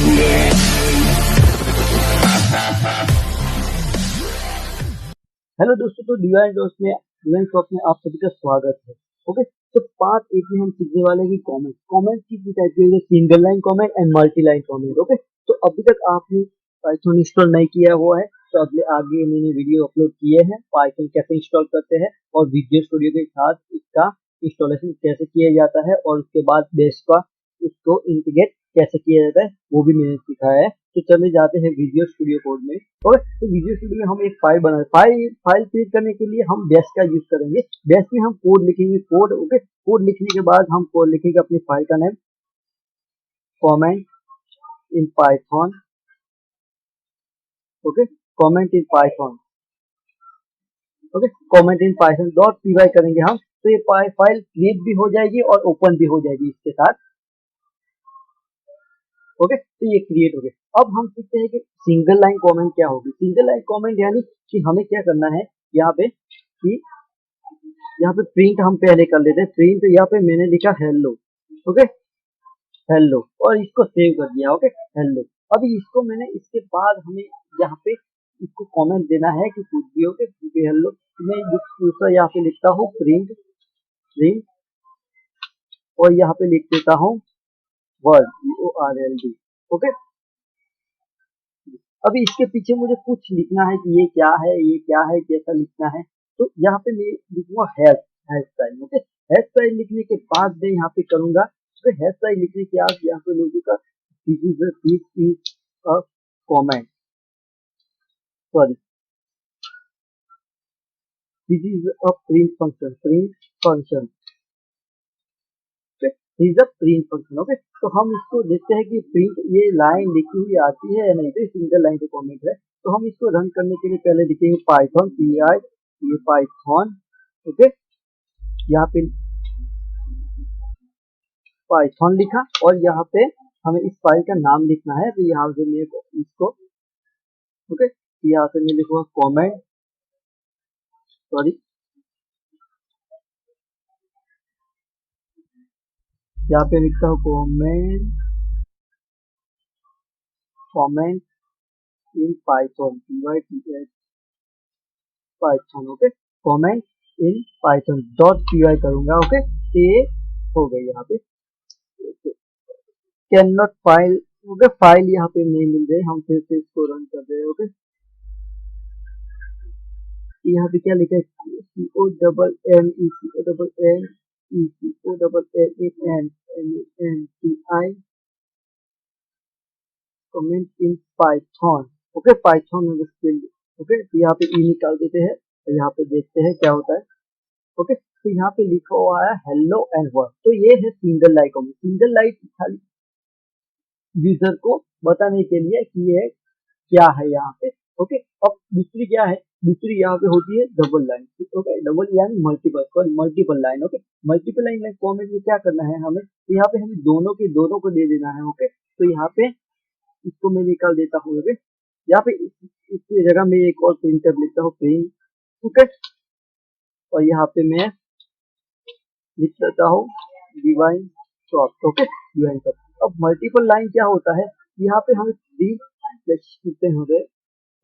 Hello दोस्तों, तो divine shop में आप सभी का स्वागत है। ओके, तो पार्ट 8 में हम सीखने वाले हैं कि कमेंट की टाइप की single line comment and multi line comment. Okay, तो अभी तक आपने पाइथन इंस्टॉल नहीं किया हुआ है तो आगे मैंने वीडियो अपलोड किए हैं पाइथन कैसे इंस्टॉल करते हैं और विजुअल स्टूडियो के साथ इसका इंस्टॉलेशन कैसे किया जाता है और उसके बाद बेस का उसको इंटीग्रेट कैसे किया जाता है वो भी मैंने सिखाया है। तो चले जाते हैं विजुअल स्टूडियो कोड में। और तो विजुअल स्टूडियो में हम एक फाइल बना फाइल क्रिएट करने के लिए हम बेस का यूज करेंगे। बेस में हम कोड लिखेंगे ओके, कोड लिखने के बाद हम कोड लिखेंगे अपनी फाइल का name comment in Python. Okay, comment in Python. Okay, comment in Python dot P करेंगे हम, तो ये फाइल क्रिएट भी हो जाएगी और ओपन भी हो जाएगी इसके साथ। ओके, तो ये क्रिएट हो गया। अब हम सीखते हैं कि सिंगल लाइन कमेंट क्या होगी। सिंगल लाइन कमेंट यानी कि हमें क्या करना है यहाँ पे कि यहाँ पे प्रिंट हम पहले कर लेते हैं। प्रिंट यहाँ पे मैंने लिखा हेलो। ओके, हेलो, और इसको सेव कर दिया। Okay, hello. अभी इसको मैंने इसके बाद हमें यहाँ पे इसको कमेंट देना है कि कुछ भी हो के हेलो। मैं दूसरा यहाँ पे लिखता हूँ प्रिंट प्रिंट और यहाँ पे लिख देता हूँ वर्ड WORLD। ओके, अभी इसके पीछे मुझे कुछ लिखना है कि ये क्या है कैसा लिखना है। तो यहाँ पे मैं लिखूंगा hair style. Okay, hair style लिखने के बाद मैं यहाँ पे करूंगा तो हेयर स्टाइल लिखने के बाद यहाँ पे लिखूंगा this is a comment, sorry this is a print function is a print function. Okay, तो हम इसको देखते हैं कि प्रिंट ये लाइन लिखी हुई आती है या नहीं। तो सिंगल लाइन का कमेंट है, तो हम इसको रन करने के लिए पहले लिखेंगे पाइथन ये पाइथन। ओके, यहाँ पे पाइथन लिखा और यहाँ पे हमें इस फाइल का नाम लिखना है। तो यहाँ से मैं इसको ओके, यहाँ से मैं लिखूंगा कमेंट, सॉरी यहाँ पे लिखता हूँ comment in Python Python. Okay, comment in Python dot P करूंगा। ओके, ये हो गई यहाँ पे can not file. Okay, file यहाँ पे नहीं मिल रही, हम फिर से इसको रन कर रहे हैं। ओके, यहाँ पे क्या लिखा है CONNECONNECONNENTI comment in Python. Okay, Python में ओके, तो यहाँ पे ई निकाल देते हैं और यहाँ पे देखते हैं क्या होता है। ओके, तो यहाँ पे लिखा हुआ है हेलो एंड वर्ड। तो ये है single line comment. Single line खाली यूजर को बताने के लिए कि ये क्या है यहाँ पे। ओके, अब दूसरी क्या है, दूसरी यहाँ पे होती है डबल लाइन। ओके, डबल यानी multiple line. Okay, multiple line comment में क्या करना है हमें, तो यहाँ पे हमें दोनों को दे देना है। ओके, तो यहाँ पे इसको मैं निकाल देता हूँ। ओके, यहाँ पे इसकी जगह में एक और प्रिंटर लिखता हूँ प्रिंट। ओके, और यहाँ पे मैं लिख देता हूँ divine shop. Okay, divine shop. अब मल्टीपल लाइन क्या होता है, यहाँ पे हमें 3 लिखते होंगे।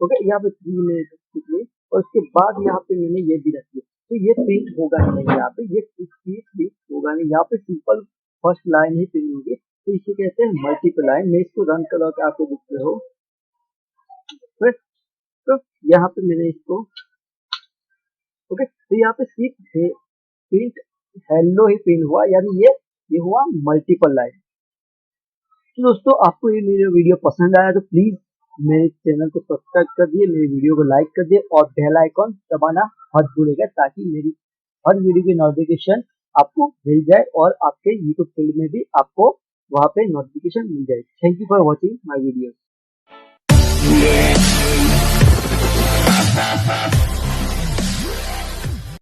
ओके, यहाँ पे 3 में और उसके बाद यहाँ पे मैंने ये भी रख दिया। तो ये प्रिंट होगा नहीं, यहाँ पे ये प्रिंट होगा नहीं, यहाँ पे सिंपल फर्स्ट लाइन ही प्रिंट होगी। तो इसे कहते हैं मल्टीपल लाइन। मैं इसको रन करा के आपको दिखते हो। तो यहाँ पे मैंने इसको ओके, तो यहाँ पे सिर्फ प्रिंट हेलो ही प्रिंट हुआ, यानी ये हुआ मल्टीपल लाइन। तो दोस्तों, आपको ये मेरा वीडियो पसंद आया तो प्लीज मेरे चैनल को सब्सक्राइब कर दिए, मेरे वीडियो को लाइक कर दिए और बेल आइकॉन दबाना मत भूलिएगा ताकि मेरी हर वीडियो की नोटिफिकेशन आपको मिल जाए और आपके यूट्यूब फील्ड में भी आपको वहाँ पे नोटिफिकेशन मिल जाए। Thank you for watching my video.